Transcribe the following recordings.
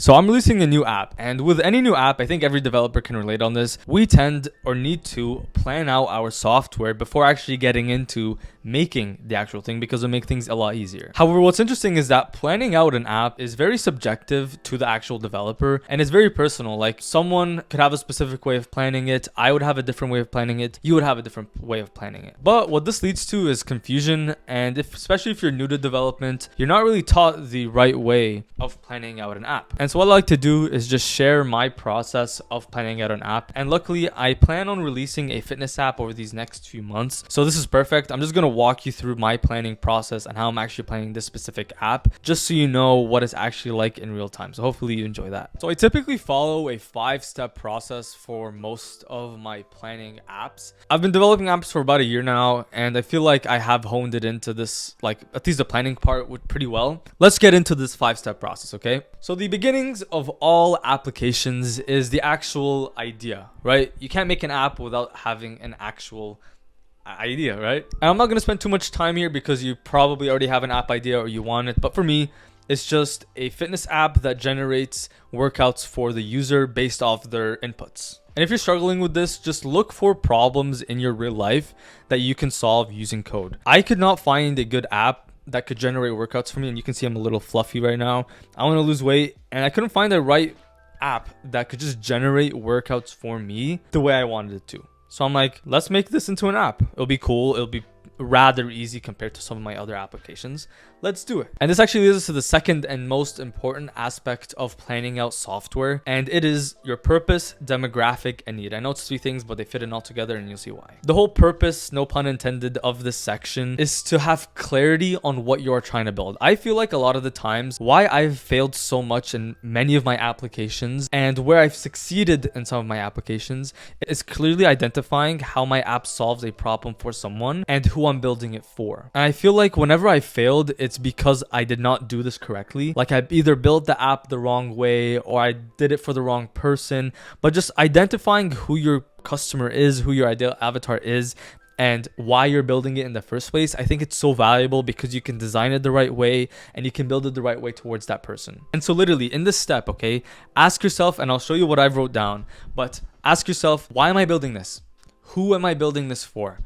So I'm releasing a new app, and with any new app, I think every developer can relate on this. We tend or need to plan out our software before actually getting into making the actual thing, because it'll make things a lot easier. However, what's interesting is that planning out an app is very subjective to the actual developer, and it's very personal. Like, someone could have a specific way of planning it, I would have a different way of planning it, you would have a different way of planning it. But what this leads to is confusion, and especially if you're new to development, you're not really taught the right way of planning out an app. And so what I like to do is just share my process of planning out an app. And luckily, I plan on releasing a fitness app over these next few months. So this is perfect. I'm just going to walk you through my planning process and how I'm actually planning this specific app, just so you know what it's actually like in real time. So hopefully you enjoy that. So I typically follow a 5-step process for most of my planning apps. I've been developing apps for about a year now, and I feel like I have honed it into this, like at least the planning part pretty well. Let's get into this 5-step process, okay? So the beginnings of all applications is the actual idea, right? You can't make an app without having an actual idea, right? And I'm not going to spend too much time here because you probably already have an app idea or you want it. But for me, it's just a fitness app that generates workouts for the user based off their inputs. And if you're struggling with this, just look for problems in your real life that you can solve using code. I could not find a good app that could generate workouts for me, and you can see I'm a little fluffy right now. I want to lose weight, and I couldn't find the right app that could just generate workouts for me the way I wanted it to. So I'm like, let's make this into an app. It'll be cool. It'll be rather easy compared to some of my other applications. Let's do it. And this actually leads us to the second and most important aspect of planning out software, and it is your purpose, demographic, and need. I know it's 3 things, but they fit in all together, and you'll see why. The whole purpose, no pun intended, of this section is to have clarity on what you're trying to build. I feel like a lot of the times why I've failed so much in many of my applications and where I've succeeded in some of my applications is clearly identifying how my app solves a problem for someone and who I'm building it for. And I feel like whenever I failed, it's because I did not do this correctly. Like, I either built the app the wrong way or I did it for the wrong person. But just identifying who your customer is, who your ideal avatar is, and why you're building it in the first place, I think it's so valuable because you can design it the right way and you can build it the right way towards that person. And so literally in this step, okay, ask yourself, and I'll show you what I've wrote down, but ask yourself, why am I building this? Who am I building this for?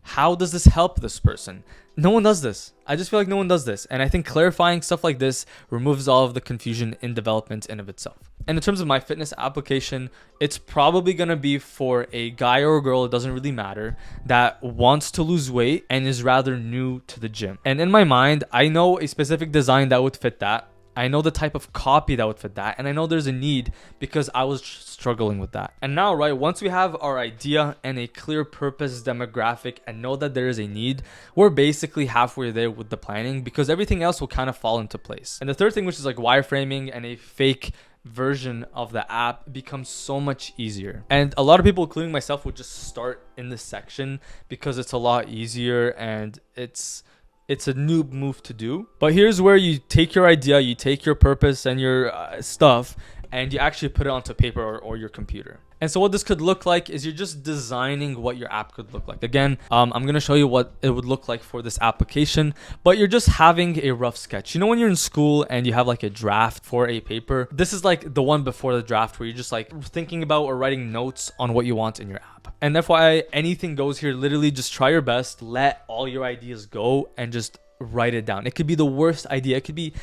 How does this help this person? No one does this. I just feel like no one does this. And I think clarifying stuff like this removes all of the confusion in development in of itself. And in terms of my fitness application, it's probably going to be for a guy or a girl, it doesn't really matter, that wants to lose weight and is rather new to the gym. And in my mind, I know a specific design that would fit that. I know the type of copy that would fit that, and I know there's a need because I was struggling with that. And now, right, once we have our idea and a clear purpose, demographic, and know that there is a need, we're basically halfway there with the planning because everything else will kind of fall into place. And the third thing, which is like wireframing and a fake version of the app, becomes so much easier. And a lot of people, including myself, would just start in this section because it's a lot easier and it's a noob move to do. But here's where you take your idea, you take your purpose and your stuff, and you actually put it onto paper or your computer. And so what this could look like is you're just designing what your app could look like. Again, I'm going to show you what it would look like for this application, but you're just having a rough sketch. You know, when you're in school and you have like a draft for a paper, this is like the one before the draft where you're just like thinking about or writing notes on what you want in your app. And FYI, anything goes here. Literally just try your best, let all your ideas go and just write it down. It could be the worst idea. It could be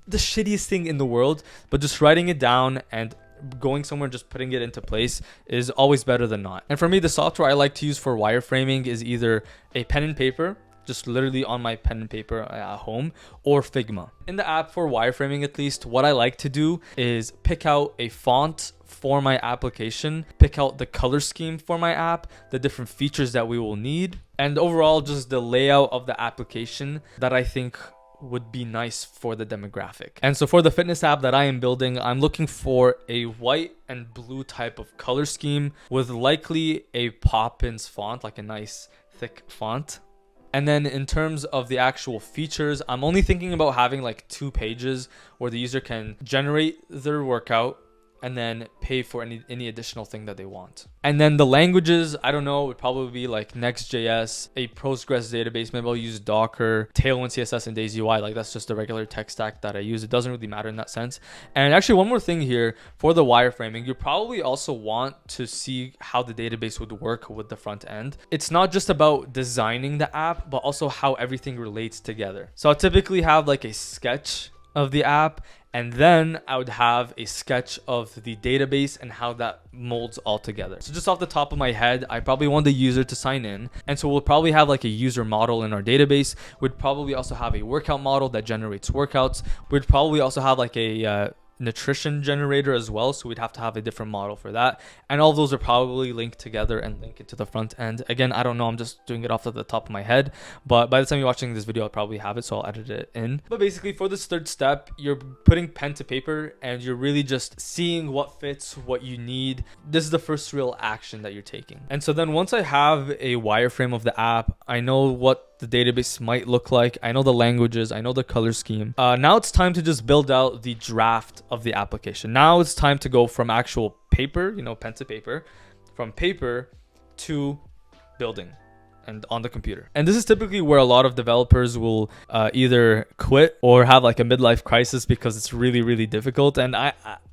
the shittiest thing in the world, but just writing it down and going somewhere and just putting it into place is always better than not. And for me, the software I like to use for wireframing is either a pen and paper, just literally on my pen and paper at home, or Figma. In the app for wireframing, at least, what I like to do is pick out a font for my application, pick out the color scheme for my app, the different features that we will need, and overall just the layout of the application that I think would be nice for the demographic. And so for the fitness app that I am building, I'm looking for a white and blue type of color scheme with likely a Poppins font, like a nice thick font. And then in terms of the actual features, I'm only thinking about having like 2 pages where the user can generate their workout, and then pay for any additional thing that they want. And then the languages, I don't know, it would probably be like Next.js, a Postgres database. Maybe I'll use Docker, Tailwind CSS, and Daisy UI. Like that's just the regular tech stack that I use. It doesn't really matter in that sense. And actually, one more thing here for the wireframing, you probably also want to see how the database would work with the front end. It's not just about designing the app, but also how everything relates together. So I'll typically have like a sketch of the app, and then I would have a sketch of the database and how that molds all together. So just off the top of my head, I probably want the user to sign in. And so we'll probably have like a user model in our database. We'd probably also have a workout model that generates workouts. We'd probably also have like a nutrition generator as well, so we'd have to have a different model for that, and all of those are probably linked together and link it to the front end. Again, I don't know, I'm just doing it off of the top of my head, but by the time you're watching this video I'll probably have it, so I'll edit it in. But basically for this third step, you're putting pen to paper and you're really just seeing what fits, what you need. This is the first real action that you're taking. And so then once I have a wireframe of the app, I know what the database might look like, I know the languages, I know the color scheme. Now it's time to just build out the draft of the application. Now it's time to go from actual paper, pen to paper, from paper to building and on the computer. And this is typically where a lot of developers will either quit or have like a midlife crisis because it's really, really difficult. And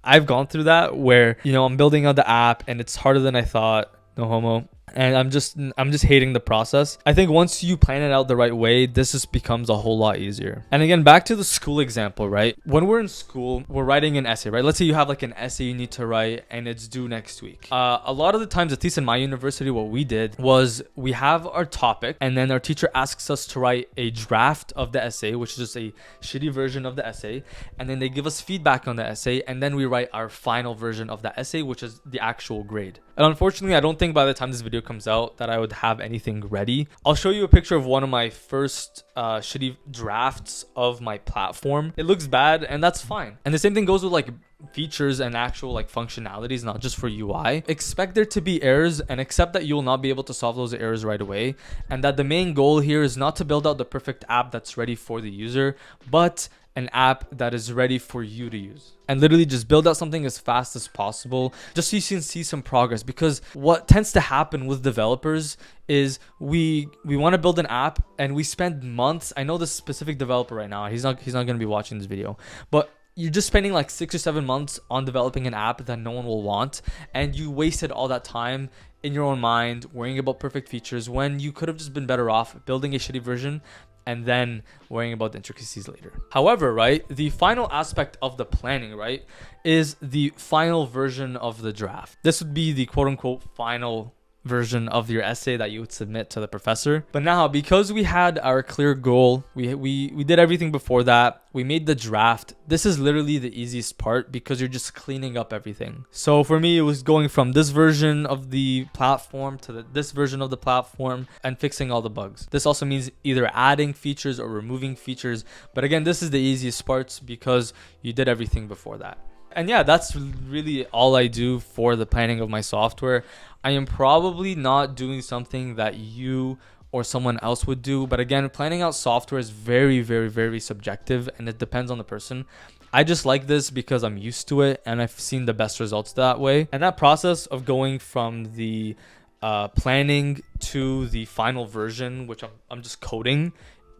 I've gone through that where, I'm building out the app and it's harder than I thought, no homo. And I'm just hating the process. I think once you plan it out the right way, this just becomes a whole lot easier. And again, back to the school example, right? When we're in school, we're writing an essay, right? Let's say you have like an essay you need to write and it's due next week. A lot of the times, at least in my university, what we did was we have our topic and then our teacher asks us to write a draft of the essay, which is just a shitty version of the essay. And then they give us feedback on the essay, and then we write our final version of the essay, which is the actual grade. And unfortunately, I don't think by the time this video comes out that I would have anything ready. I'll show you a picture of one of my first shitty drafts of my platform. It looks bad, and that's fine. And the same thing goes with like features and actual like functionalities, not just for UI. Expect there to be errors and accept that you will not be able to solve those errors right away, and that the main goal here is not to build out the perfect app that's ready for the user, but an app that is ready for you to use. And literally just build out something as fast as possible, just so you can see some progress. Because what tends to happen with developers is we want to build an app and we spend months. I know this specific developer right now, he's not going to be watching this video, but you're just spending like 6 or 7 months on developing an app that no one will want, and you wasted all that time in your own mind worrying about perfect features when you could have just been better off building a shitty version and then worrying about the intricacies later. However, right, the final aspect of the planning, right, is the final version of the draft. This would be the quote-unquote final version of your essay that you would submit to the professor. But now, because we had our clear goal, we did everything before that, we made the draft. This is literally the easiest part because you're just cleaning up everything. So for me, it was going from this version of the platform to this version of the platform and fixing all the bugs. This also means either adding features or removing features. But again, this is the easiest parts because you did everything before that. And yeah, that's really all I do for the planning of my software. I am probably not doing something that you or someone else would do. But again, planning out software is very, very, very subjective, and it depends on the person. I just like this because I'm used to it and I've seen the best results that way. And that process of going from the planning to the final version, which I'm just coding,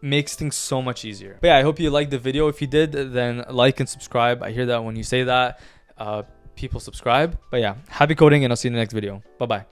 makes things so much easier. But yeah, I hope you liked the video. If you did, then like and subscribe. I hear that when you say that, people subscribe. But yeah, happy coding, and I'll see you in the next video. Bye bye.